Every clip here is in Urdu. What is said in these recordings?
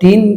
3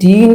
3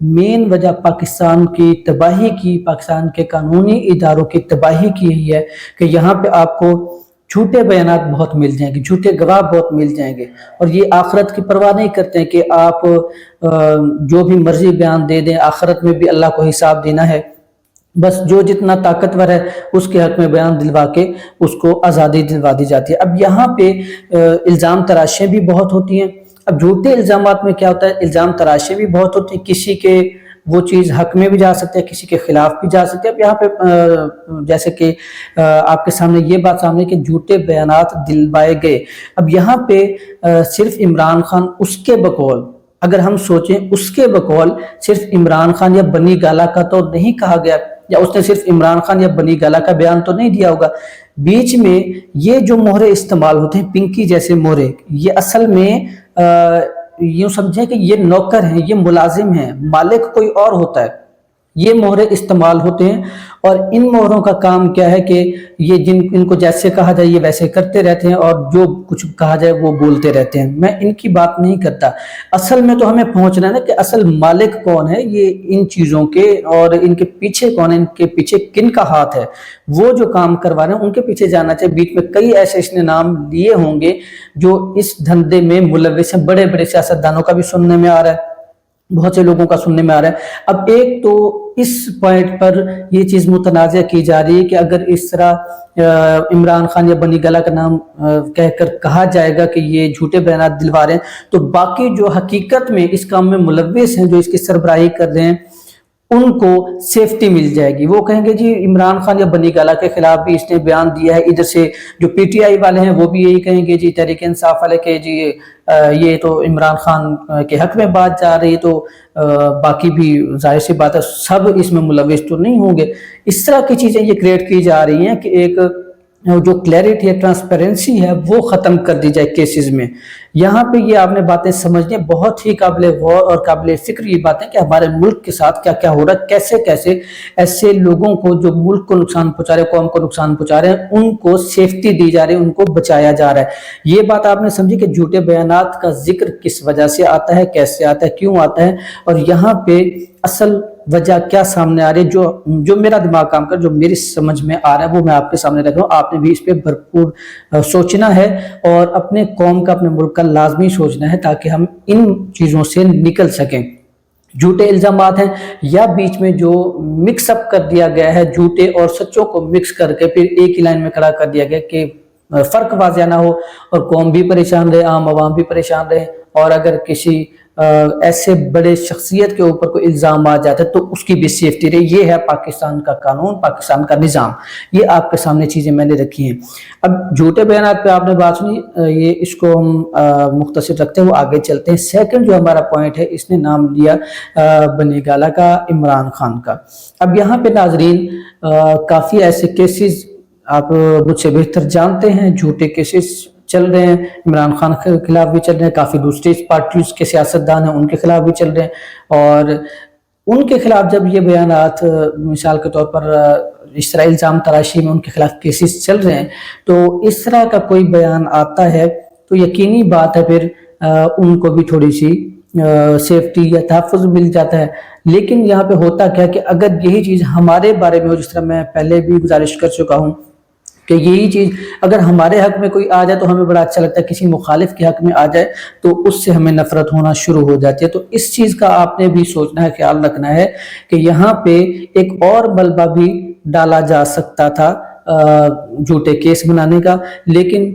مین وجہ پاکستان کی تباہی کی، پاکستان کے قانونی اداروں کی تباہی کی یہی ہے کہ یہاں پہ آپ کو جھوٹے بیانات بہت مل جائیں گے، جھوٹے گواہ بہت مل جائیں گے، اور یہ آخرت کی پرواہ نہیں کرتے ہیں کہ آپ جو بھی مرضی بیان دے دیں، آخرت میں بھی اللہ کو حساب دینا ہے، بس جو جتنا طاقتور ہے اس کے حق میں بیان دلوا کے اس کو آزادی دلوا دی جاتی ہے۔ اب یہاں پہ الزام تراشیاں بھی بہت ہوتی ہیں۔ اب جھوٹے الزامات میں کیا ہوتا ہے، الزام تراشیاں بھی بہت ہوتی ہیں، کسی کے وہ چیز حق میں بھی جا سکتے ہیں، کسی کے خلاف بھی جا سکتے ہیں۔ اب یہاں پہ جیسے کہ آپ کے سامنے یہ بات سامنے کہ جھوٹے بیانات دلوائے گئے، اب یہاں پہ صرف عمران خان اس کے بقول، اگر ہم سوچیں اس کے بقول صرف عمران خان یا بنی گالہ کا تو نہیں کہا گیا، یا اس نے صرف عمران خان یا بنی گالہ کا بیان تو نہیں دیا ہوگا، بیچ میں یہ جو مہرے استعمال ہوتے ہیں پنکی جیسے مہرے، یہ اصل میں یوں سمجھیں کہ یہ نوکر ہیں، یہ ملازم ہیں، مالک کوئی اور ہوتا ہے، یہ مہرے استعمال ہوتے ہیں، اور ان مہروں کا کام کیا ہے کہ یہ ان کو جیسے کہا جائے یہ ویسے کرتے رہتے ہیں، اور جو کچھ کہا جائے وہ بولتے رہتے ہیں۔ میں ان کی بات نہیں کرتا، اصل میں تو ہمیں پہنچنا ہے نا کہ اصل مالک کون ہے یہ ان چیزوں کے، اور ان کے پیچھے کون ہے، ان کے پیچھے کن کا ہاتھ ہے، وہ جو کام کروا رہے ہیں ان کے پیچھے جانا چاہیے۔ بیچ میں کئی ایسے اس نے نام لیے ہوں گے جو اس دھندے میں ملوث ہیں، بڑے بڑے سیاستدانوں کا بھی سننے میں آ رہا ہے، بہت سے لوگوں کا سننے میں آ رہا ہے۔ اب ایک تو اس پوائنٹ پر یہ چیز متنازع کی جا رہی ہے کہ اگر اس طرح عمران خان یا بنی گالہ کا نام کہہ کر کہا جائے گا کہ یہ جھوٹے بیانات دلوا رہے ہیں، تو باقی جو حقیقت میں اس کام میں ملوث ہیں، جو اس کی سربراہی کر رہے ہیں، ان کو سیفٹی مل جائے گی۔ وہ کہیں گے جی عمران خان یا بنی گالہ کے خلاف بھی اس نے بیان دیا ہے، ادھر سے جو پی ٹی آئی والے ہیں وہ بھی یہی کہیں گے، جی تحریک انصاف والے کہ جی یہ تو عمران خان کے حق میں بات جا رہی ہے، تو باقی بھی ظاہر سی بات ہے سب اس میں ملوث تو نہیں ہوں گے۔ اس طرح کی چیزیں یہ کریٹ کی جا رہی ہیں کہ ایک جو کلیئرٹی ہے، ٹرانسپیرنسی ہے، وہ ختم کر دی جائے کیسز میں۔ یہاں پہ یہ آپ نے باتیں سمجھنے بہت ہی قابل غور اور قابل فکر یہ باتیں کہ ہمارے ملک کے ساتھ کیا کیا ہو رہا ہے، کیسے کیسے ایسے لوگوں کو جو ملک کو نقصان پہنچا رہے ہیں، قوم کو نقصان پہنچا رہے ہیں، ان کو سیفٹی دی جا رہی ہے، ان کو بچایا جا رہا ہے۔ یہ بات آپ نے سمجھی کہ جھوٹے بیانات کا ذکر کس وجہ سے آتا ہے، کیسے آتا ہے، کیوں آتا ہے، اور یہاں پہ اصل وجہ کیا سامنے آ رہی ہے، جو میرا دماغ کام کر، جو میری سمجھ میں آ رہا ہے وہ میں آپ کے سامنے رکھ رہا ہوں۔ آپ نے بھی اس پہ بھرپور سوچنا ہے اور اپنے قوم کا، اپنے ملک کا لازمی سوچنا ہے تاکہ ہم ان چیزوں سے نکل سکیں۔ جھوٹے الزامات ہیں یا بیچ میں جو مکس اپ کر دیا گیا ہے، جھوٹے اور سچوں کو مکس کر کے پھر ایک ہی لائن میں کھڑا کر دیا گیا کہ فرق واضح نہ ہو اور قوم بھی پریشان رہے، عام عوام بھی پریشان رہے، اور اگر کسی ایسے بڑے شخصیت کے اوپر کوئی الزام آ جاتا ہے تو اس کی بھی سیفٹی رہے۔ یہ ہے پاکستان کا قانون، پاکستان کا نظام۔ یہ آپ کے سامنے چیزیں میں نے رکھی ہیں۔ اب جھوٹے بیانات پہ آپ نے بات سنی، یہ اس کو ہم مختصر رکھتے ہیں، وہ آگے چلتے ہیں۔ سیکنڈ جو ہمارا پوائنٹ ہے، اس نے نام لیا بنی گالہ کا، عمران خان کا۔ اب یہاں پہ ناظرین کافی ایسے کیسز آپ مجھ سے بہتر جانتے ہیں، جھوٹے کیسز چل رہے ہیں، عمران خان کے خلاف بھی چل رہے ہیں، کافی دوسری پارٹیز کے سیاستدان ہیں ان کے خلاف بھی چل رہے ہیں، اور ان کے خلاف جب یہ بیانات مثال کے طور پر اس طرح الزام تراشی میں ان کے خلاف کیسز چل رہے ہیں، تو اس طرح کا کوئی بیان آتا ہے تو یقینی بات ہے پھر ان کو بھی تھوڑی سی سیفٹی یا تحفظ مل جاتا ہے۔ لیکن یہاں پہ ہوتا کیا کہ اگر یہی چیز ہمارے بارے میں ہو، جس طرح میں پہلے بھی گزارش کر چکا ہوں کہ یہی چیز اگر ہمارے حق میں کوئی آ جائے تو ہمیں بڑا اچھا لگتا ہے، کسی مخالف کے حق میں آ جائے تو اس سے ہمیں نفرت ہونا شروع ہو جاتی ہے۔ تو اس چیز کا آپ نے بھی سوچنا ہے، خیال رکھنا ہے کہ یہاں پہ ایک اور ملبہ بھی ڈالا جا سکتا تھا جھوٹے کیس بنانے کا، لیکن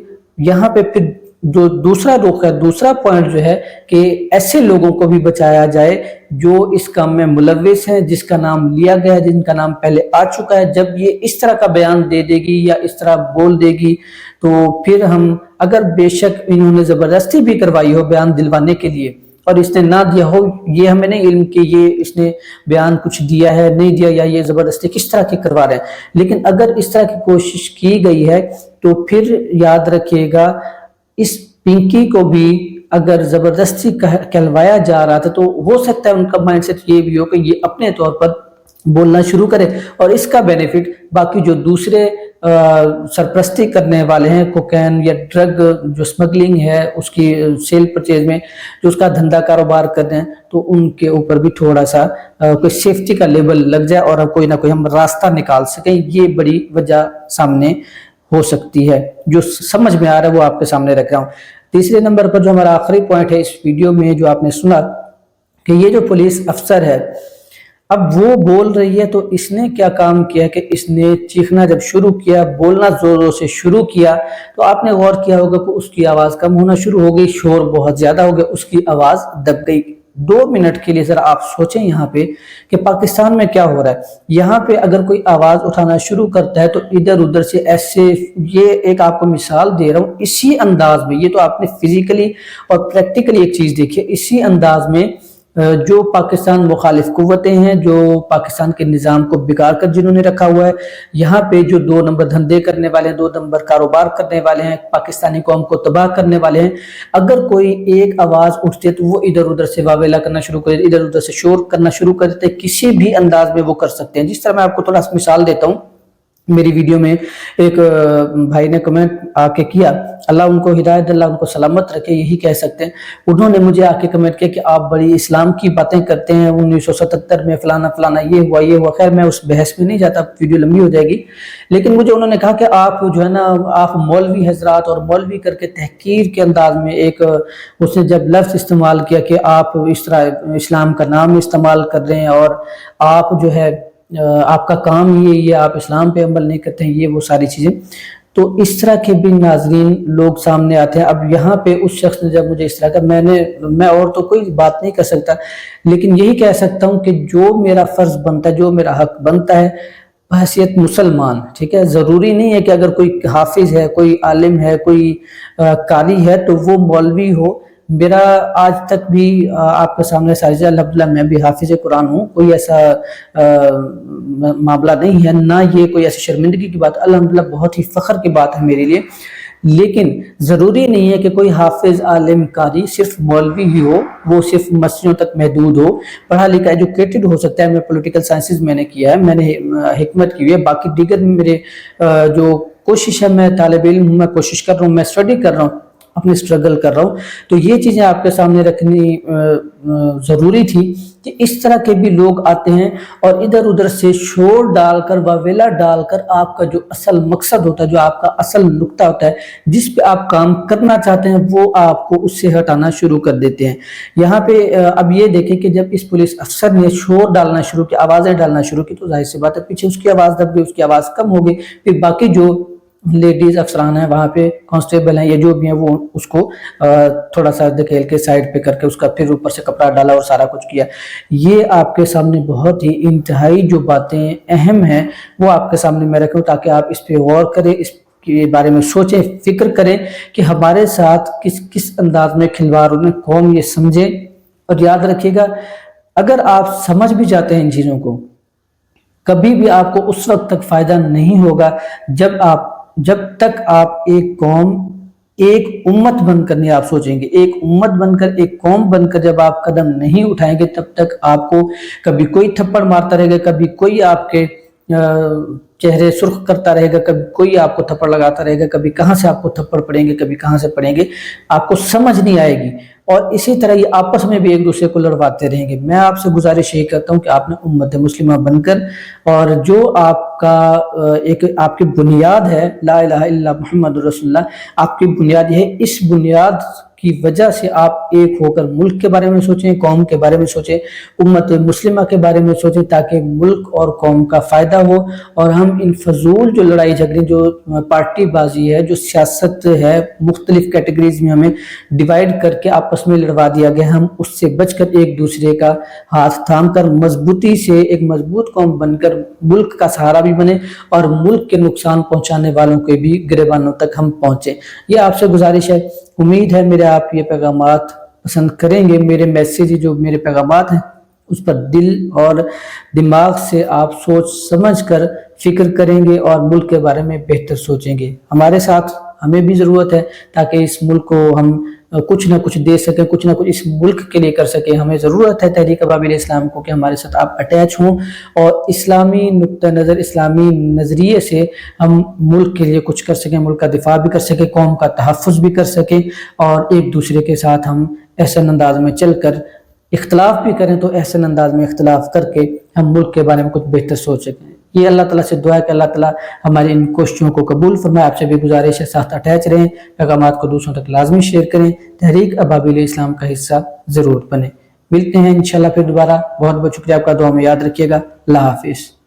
یہاں پہ پھر جو دوسرا رخ ہے، دوسرا پوائنٹ جو ہے کہ ایسے لوگوں کو بھی بچایا جائے جو اس کام میں ملوث ہیں، جس کا نام لیا گیا ہے، جن کا نام پہلے آ چکا ہے۔ جب یہ اس طرح کا بیان دے دے گی یا اس طرح بول دے گی تو پھر ہم، اگر بے شک انہوں نے زبردستی بھی کروائی ہو بیان دلوانے کے لیے اور اس نے نہ دیا ہو، یہ ہمیں نہیں علم کہ یہ اس نے بیان کچھ دیا ہے نہیں دیا، یا یہ زبردستی کس طرح کی کروا رہے ہیں، لیکن اگر اس طرح کی کوشش کی گئی ہے تو پھر یاد رکھیے گا اس پنکی کو بھی اگر زبردستی کہلوایا جا رہا تھا تو ہو سکتا ہے ان کا مائنڈ سیٹ یہ بھی ہو کہ یہ اپنے طور پر بولنا شروع کرے اور اس کا بینیفٹ باقی جو دوسرے سرپرستی کرنے والے ہیں، کوکین یا ڈرگ جو اسمگلنگ ہے اس کی سیل پرچیز میں جو اس کا دھندا کاروبار کر رہے ہیں، تو ان کے اوپر بھی تھوڑا سا کوئی سیفٹی کا لیبل لگ جائے اور کوئی نہ کوئی ہم راستہ نکال سکیں، یہ بڑی وجہ سامنے ہو سکتی ہے۔ جو سمجھ میں آ رہا ہے وہ آپ کے سامنے رکھ رہا ہوں۔ تیسرے نمبر پر جو ہمارا آخری پوائنٹ ہے اس ویڈیو میں جو آپ نے سنا کہ یہ جو پولیس افسر ہے اب وہ بول رہی ہے، تو اس نے کیا کام کیا کہ اس نے چیخنا جب شروع کیا، بولنا زور زور سے شروع کیا، تو آپ نے غور کیا ہوگا کہ اس کی آواز کم ہونا شروع ہو گئی، شور بہت زیادہ ہو گیا، اس کی آواز دب گئی۔ 2 منٹ کے لیے ذرا آپ سوچیں یہاں پہ کہ پاکستان میں کیا ہو رہا ہے۔ یہاں پہ اگر کوئی آواز اٹھانا شروع کرتا ہے تو ادھر ادھر سے ایسے، یہ ایک آپ کو مثال دے رہا ہوں، اسی انداز میں، یہ تو آپ نے فزیکلی اور پریکٹیکلی ایک چیز دیکھی ہے، اسی انداز میں جو پاکستان مخالف قوتیں ہیں، جو پاکستان کے نظام کو بگاڑ کر جنہوں نے رکھا ہوا ہے، یہاں پہ جو 2 نمبر دھندے کرنے والے ہیں، 2 نمبر کاروبار کرنے والے ہیں، پاکستانی قوم کو تباہ کرنے والے ہیں، اگر کوئی ایک آواز اٹھتی ہے تو وہ ادھر ادھر سے واویلا کرنا شروع کر دیتے، ادھر ادھر سے شور کرنا شروع کر دیتے، کسی بھی انداز میں وہ کر سکتے ہیں۔ جس طرح میں آپ کو تھوڑا مثال دیتا ہوں، میری ویڈیو میں ایک بھائی نے کمنٹ آ کے کیا، اللہ ان کو ہدایت، اللہ ان کو سلامت رکھے، یہی کہہ سکتے ہیں۔ انہوں نے مجھے آ کے کمنٹ کیا کہ آپ بڑی اسلام کی باتیں کرتے ہیں، 1977 میں فلانا فلانا یہ ہوا یہ ہوا۔ خیر میں اس بحث میں نہیں جاتا، ویڈیو لمبی ہو جائے گی، لیکن مجھے انہوں نے کہا کہ آپ جو ہے نا، آپ مولوی حضرات اور مولوی کر کے تحقیر کے انداز میں ایک اس نے جب لفظ استعمال کیا کہ آپ اس طرح اسلام کا نام استعمال کر رہے ہیں اور آپ جو ہے آپ کا کام یہ آپ اسلام پہ عمل نہیں کرتے ہیں، یہ وہ ساری چیزیں، تو اس طرح کے بھی ناظرین لوگ سامنے آتے ہیں۔ اب یہاں پہ اس شخص نے جب مجھے اس طرح کا، میں اور تو کوئی بات نہیں کر سکتا، لیکن یہی کہہ سکتا ہوں کہ جو میرا فرض بنتا ہے، جو میرا حق بنتا ہے بحیثیت مسلمان، ٹھیک ہے، ضروری نہیں ہے کہ اگر کوئی حافظ ہے، کوئی عالم ہے، کوئی قاری ہے تو وہ مولوی ہو۔ میرا آج تک بھی آپ کے سامنے سارجہ، الحمدللہ میں بھی حافظ قرآن ہوں، کوئی ایسا معاملہ نہیں ہے، نہ یہ کوئی ایسی شرمندگی کی بات، الحمدللہ بہت ہی فخر کی بات ہے میرے لیے۔ لیکن ضروری نہیں ہے کہ کوئی حافظ، عالم، قاری صرف مولوی ہی ہو، وہ صرف مسجدوں تک محدود ہو، پڑھا لکھا ایجوکیٹڈ ہو سکتا ہے۔ میں پولیٹیکل سائنسز میں نے کیا ہے، میں نے حکمت کی ہوئی ہے، باقی دیگر میرے جو کوشش ہے، میں طالب علم ہوں، میں کوشش کر رہا ہوں، میں اسٹڈی کر رہا ہوں، اپنی سٹرگل کر رہا ہوں، تو یہ چیزیں آپ کے سامنے رکھنی ضروری تھی کہ اس طرح کے بھی لوگ آتے ہیں اور ادھر ادھر سے شور ڈال کر، واویلا ڈال کر، آپ کا جو اصل مقصد ہوتا ہے، جو آپ کا اصل نقطہ ہوتا ہے، جس پہ آپ کام کرنا چاہتے ہیں، وہ آپ کو اس سے ہٹانا شروع کر دیتے ہیں۔ یہاں پہ اب یہ دیکھیں کہ جب اس پولیس افسر نے شور ڈالنا شروع کیا، آوازیں ڈالنا شروع کی، تو ظاہر سی بات ہے پیچھے اس کی آواز دب گئی، اس کی آواز کم ہو گئی، پھر باقی جو لیڈیز افسران ہیں وہاں پہ، کانسٹیبل ہیں یا جو بھی ہیں، وہ اس کو تھوڑا سا دھکیل کے سائڈ پہ کر کے اس کا پھر اوپر سے کپڑا ڈالا اور سارا کچھ کیا۔ یہ آپ کے سامنے بہت ہی انتہائی جو باتیں اہم ہیں وہ آپ کے سامنے میں رکھوں، تاکہ آپ اس پہ غور کریں، اس کے بارے میں سوچیں، فکر کریں کہ ہمارے ساتھ کس انداز میں کھلواڑ ہونے، قوم یہ سمجھے۔ اور یاد رکھیے گا، اگر آپ سمجھ بھی جاتے ہیں ان چیزوں کو، کبھی بھی آپ کو اس وقت تک فائدہ نہیں ہوگا جب تک آپ ایک قوم، ایک امت بن کر نہیں آپ سوچیں گے، ایک امت بن کر، ایک قوم بن کر جب آپ قدم نہیں اٹھائیں گے، تب تک آپ کو کبھی کوئی تھپڑ مارتا رہے گا، کبھی کوئی آپ کے چہرے سرخ کرتا رہے گا، کبھی کوئی آپ کو تھپڑ لگاتا رہے گا، کبھی کہاں سے آپ کو تھپڑ پڑیں گے، کبھی کہاں سے پڑیں گے، آپ کو سمجھ نہیں آئے گی، اور اسی طرح یہ آپس میں بھی ایک دوسرے کو لڑواتے رہیں گے۔ میں آپ سے گزارش یہ کرتا ہوں کہ آپ نے امت مسلمہ بن کر، اور جو آپ کا ایک آپ کی بنیاد ہے، لا الہ الا اللہ محمد رسول اللہ، آپ کی بنیاد یہ ہے، اس بنیاد کی وجہ سے آپ ایک ہو کر ملک کے بارے میں سوچیں، قوم کے بارے میں سوچیں، امت مسلمہ کے بارے میں سوچیں، تاکہ ملک اور قوم کا فائدہ ہو، اور ہم ان فضول جو لڑائی جھگڑے، جو پارٹی بازی ہے، جو سیاست ہے، مختلف کیٹیگریز میں ہمیں ڈیوائیڈ کر کے آپس میں لڑوا دیا گیا، ہم اس سے بچ کر ایک دوسرے کا ہاتھ تھام کر مضبوطی سے ایک مضبوط قوم بن کر ملک کا سہارا بھی بنے، اور ملک کے نقصان پہنچانے والوں کے بھی گریبانوں تک ہم پہنچیں۔ یہ آپ سے گزارش ہے، امید ہے میرے آپ یہ پیغامات پسند کریں گے، میرے میسیج جو میرے پیغامات ہیں اس پر دل اور دماغ سے آپ سوچ سمجھ کر فکر کریں گے اور ملک کے بارے میں بہتر سوچیں گے۔ ہمارے ساتھ ہمیں بھی ضرورت ہے تاکہ اس ملک کو ہم کچھ نہ کچھ دے سکیں, کچھ نہ کچھ اس ملک کے لیے کر سکیں. ہمیں ضرورت ہے تحریک ابابیل اسلام کو کہ ہمارے ساتھ آپ اٹیچ ہوں اور اسلامی نقطہ نظر, اسلامی نظریے سے ہم ملک کے لیے کچھ کر سکیں, ملک کا دفاع بھی کر سکیں, قوم کا تحفظ بھی کر سکیں, اور ایک دوسرے کے ساتھ ہم احسن انداز میں چل کر, اختلاف بھی کریں تو احسن انداز میں اختلاف کر کے ہم ملک کے بارے میں کچھ بہتر سوچ سکیں. یہ اللہ تعالیٰ سے دعا ہے کہ اللہ تعالیٰ ہماری ان کوششوں کو قبول فرمائے. آپ سے بھی گزارش ہے ساتھ اٹیچ رہیں, پیغامات کو دوسروں تک لازمی شیئر کریں, تحریک ابابیل اسلام کا حصہ ضرور بنیں. ملتے ہیں انشاءاللہ پھر دوبارہ. بہت بہت شکریہ آپ کا, دعا میں یاد رکھیے گا. اللہ حافظ.